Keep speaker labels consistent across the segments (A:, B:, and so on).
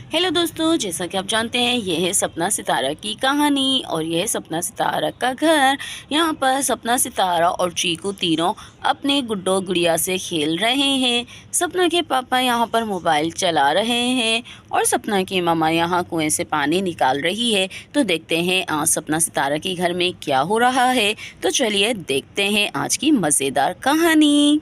A: Hello दोस्तों, जैसा कि आप जानते हैं ये है सपना सितारा की कहानी और यह है सपना सितारा का घर। यहाँ पर सपना सितारा और चीकू तीनों अपने गुड्डो गुड़िया से खेल रहे हैं। सपना के पापा यहाँ पर मोबाइल चला रहे हैं और सपना की मामा यहाँ कुएं से पानी निकाल रही है। तो देखते हैं आज सपना सितारा के घर में क्या हो रहा है। तो चलिए देखते हैं आज की मज़ेदार कहानी।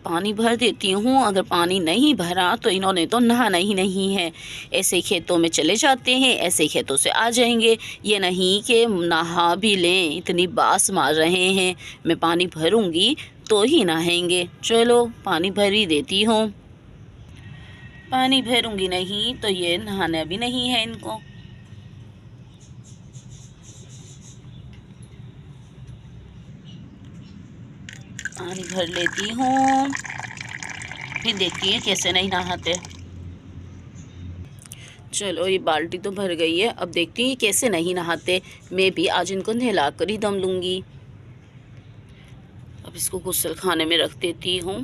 A: पानी भर देती हूँ, अगर पानी नहीं भरा तो इन्होंने तो नहाना ही नहीं है। ऐसे खेतों में चले जाते हैं, ऐसे खेतों से आ जाएंगे। ये नहीं कि नहा भी लें, इतनी बास मार रहे हैं। मैं पानी भरूंगी तो ही नहाएंगे। चलो पानी भर ही देती हूँ। पानी भरूंगी नहीं तो ये नहाना भी नहीं है इनको। पानी भर लेती हूँ, फिर देखती है कैसे नहीं नहाते। चलो ये बाल्टी तो भर गई है, अब देखती हैं कैसे नहीं नहाते। मैं भी आज इनको नहला कर ही दम लूँगी। अब इसको गुस्ल खाने में रख देती हूँ।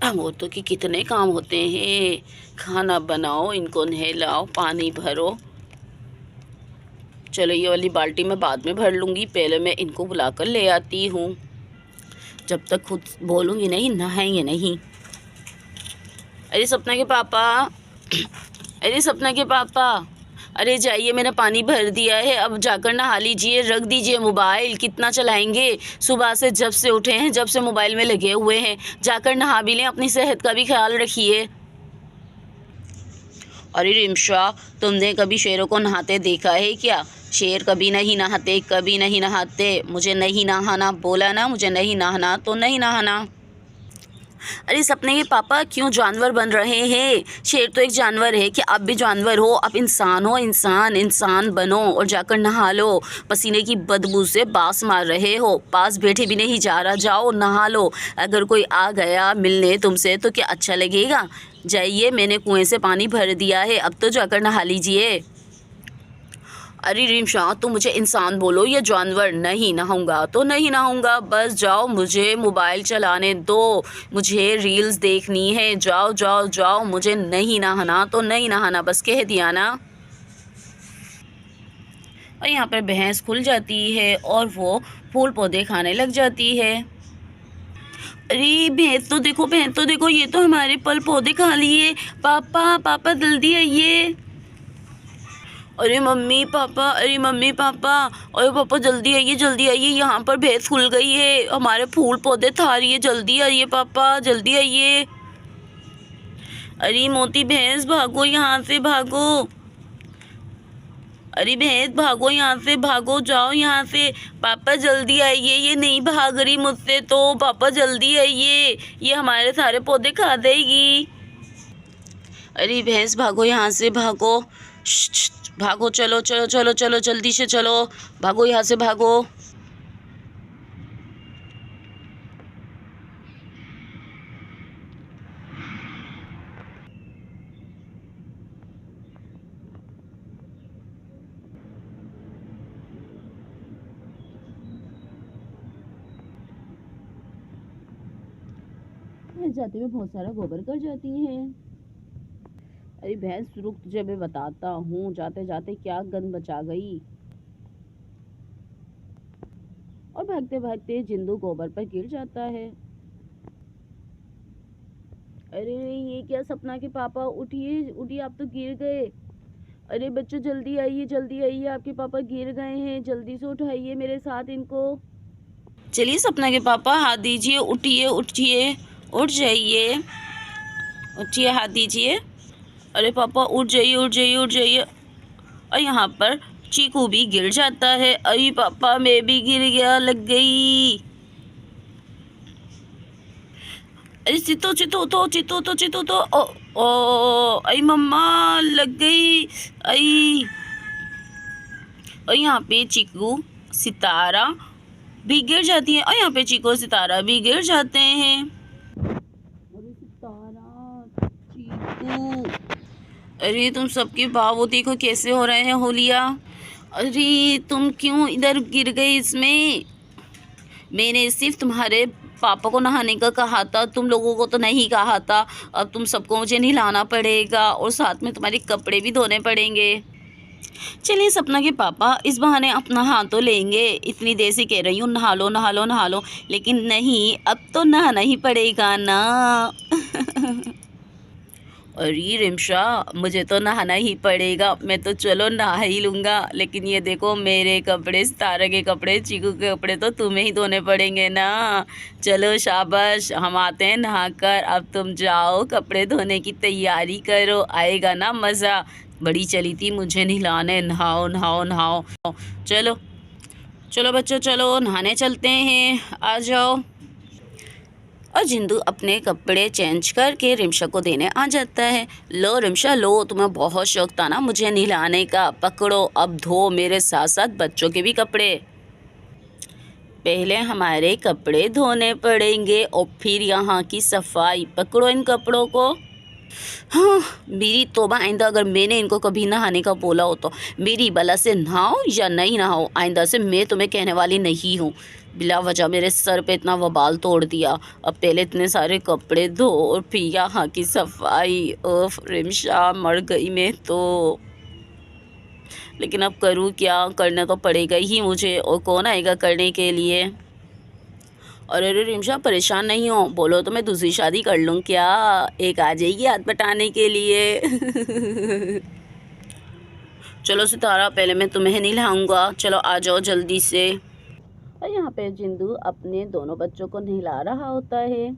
A: औरतों के कितने काम होते हैं, खाना बनाओ, इनको नहलाओ, पानी भरो। चलो ये वाली बाल्टी मैं बाद में भर लूँगी, पहले मैं इनको बुलाकर ले आती हूँ। जब तक खुद बोलूँगी नहीं नहाएंगे नहीं। अरे सपना के पापा, अरे सपना के पापा, अरे जाइए, मैंने पानी भर दिया है, अब जाकर नहा लीजिए। रख दीजिए मोबाइल, कितना चलाएंगे। सुबह से जब से उठे हैं जब से मोबाइल में लगे हुए हैं। जाकर नहा भी लें, अपनी सेहत का भी ख्याल रखिए। अरे रिमशा, तुमने कभी शेरों को नहाते देखा है क्या? शेर कभी नहीं नहाते, कभी नहीं नहाते। मुझे नहीं नहाना बोला ना, मुझे नहीं नहाना तो नहीं नहाना। अरे सपने के पापा क्यों जानवर बन रहे हैं? शेर तो एक जानवर है कि आप भी जानवर हो। आप इंसान हो, इंसान बनो और जाकर नहा लो। पसीने की बदबू से बास मार रहे हो, पास बैठे भी नहीं जा रहा। जाओ नहा लो। अगर कोई आ गया मिलने तुमसे तो क्या अच्छा लगेगा? जाइए, मैंने कुएं से पानी भर दिया है, अब तो जाकर नहा लीजिए। अरे रिमशा, तुम मुझे इंसान बोलो या जानवर? नहीं नहाऊंगा तो नहीं नहाऊंगा, बस जाओ, मुझे मोबाइल चलाने दो, मुझे रील्स देखनी है। जाओ जाओ जाओ, मुझे नहीं नहाना तो नहीं नहाना, बस कह दिया ना। और यहाँ पर भैंस खुल जाती है और वो फूल पौधे खाने लग जाती है। अरे भैंस तो देखो, भैंस तो देखो, ये तो हमारे फल पौधे खा लिए। पापा पापा जल्दी आइए। अरे मम्मी पापा, अरे मम्मी पापा, अरे पापा जल्दी आइए, जल्दी आइए, यहाँ पर भैंस खुल गई है, हमारे फूल पौधे खा रही है। जल्दी आइए पापा, जल्दी आइए। अरे मोटी भैंस भागो, यहाँ से भागो। अरे भैंस भागो, यहाँ से भागो, जाओ यहाँ से। पापा जल्दी आइए, ये नहीं भाग रही मुझसे तो। पापा जल्दी आइए, ये हमारे सारे पौधे खा देगी। अरे भैंस भागो, यहाँ से भागो। भागो, चलो चलो चलो चलो, जल्दी से चलो, भागो यहाँ से भागो। जाते हुए बहुत सारा गोबर कर जाती हैं। अरे भैंस रुक, तुझे मैं बताता हूँ, जाते जाते क्या गंद बचा गई। और भागते भागते जिंदू गोबर पर गिर जाता है। अरे ये क्या सपना के पापा, उठिए उठिए, आप तो गिर गए। अरे बच्चों जल्दी आइए, जल्दी आइए, आपके पापा गिर गए हैं, जल्दी से उठाइए मेरे साथ इनको। चलिए सपना के पापा, हाथ दीजिए, उठिए उठिए, उठ जाइए, उठिए, हाथ दीजिए। अरे पापा उठ जाइए, उठ जाइए, उठ जाइए। और यहाँ पर चीकू भी गिर जाता है। अरे पापा मैं भी गिर गया, लग गई। अरे चितो चितो तो, चितो तो, चितो तो, ओ ओ, अरे मम्मा लग गई, आई। और यहाँ पे चीकू सितारा भी गिर जाती है, और यहाँ पे चीकू सितारा भी गिर जाते हैं। अरे सितारा, चीकू, अरे तुम सबके भाव देखो कैसे हो रहे हैं होलिया। अरे तुम क्यों इधर गिर गई इसमें? मैंने सिर्फ तुम्हारे पापा को नहाने का कहा था, तुम लोगों को तो नहीं कहा था। अब तुम सबको मुझे नहलाना पड़ेगा और साथ में तुम्हारे कपड़े भी धोने पड़ेंगे। चलिए सपना के पापा इस बहाने अपना हाथ तो लेंगे। इतनी देर से कह रही हूँ नहा लो नहा लो नहा लो, लेकिन नहीं, अब तो नहाना ही पड़ेगा ना। अरे रिमशा, मुझे तो नहाना ही पड़ेगा, मैं तो चलो नहा ही लूँगा, लेकिन ये देखो मेरे कपड़े, सितारा के कपड़े, चीकू के कपड़े तो तुम्हें ही धोने पड़ेंगे ना। चलो शाबाश, हम आते हैं नहाकर, अब तुम जाओ कपड़े धोने की तैयारी करो, आएगा ना मज़ा। बड़ी चली थी मुझे नहलाने, नहाओ नहाओ नहाओ। चलो चलो बच्चों, चलो नहाने चलते हैं, आ जाओ। और जिंदू अपने कपड़े चेंज करके रिमशा को देने आ जाता है। लो रिमशा लो, तुम्हें बहुत शौक था ना मुझे नहलाने का, पकड़ो अब धो मेरे साथ साथ बच्चों के भी कपड़े। पहले हमारे कपड़े धोने पड़ेंगे और फिर यहाँ की सफाई। पकड़ो इन कपड़ों को। हाँ, मेरी तौबा, आइंदा अगर मैंने इनको कभी नहाने का बोला हो तो मेरी बला से नहाओ या नहीं नहाओ, आइंदा से मैं तुम्हें कहने वाली नहीं हूँ। बिला वजह मेरे सर पे इतना वबाल तोड़ दिया। अब पहले इतने सारे कपड़े धो और फिर यहाँ की सफाई। ओफ रिमशा, मर गई मैं तो। लेकिन अब करूँ क्या, करना तो पड़ेगा ही मुझे, और कौन आएगा करने के लिए। और अरे रिमशा परेशान नहीं हो, बोलो तो मैं दूसरी शादी कर लूँ क्या, एक आ जाएगी हाथ बटाने के लिए। चलो सितारा, पहले मैं तुम्हें नहीं नहलाऊंगा, चलो आ जाओ जल्दी से। और यहाँ पे जिंदू अपने दोनों बच्चों को नहला रहा होता है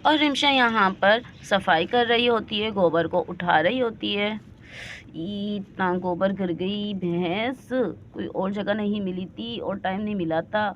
A: और रिमशा यहाँ पर सफाई कर रही होती है, गोबर को उठा रही होती है। इतना गोबर गिर गई, भैंस कोई और जगह नहीं मिली थी और टाइम नहीं मिला था।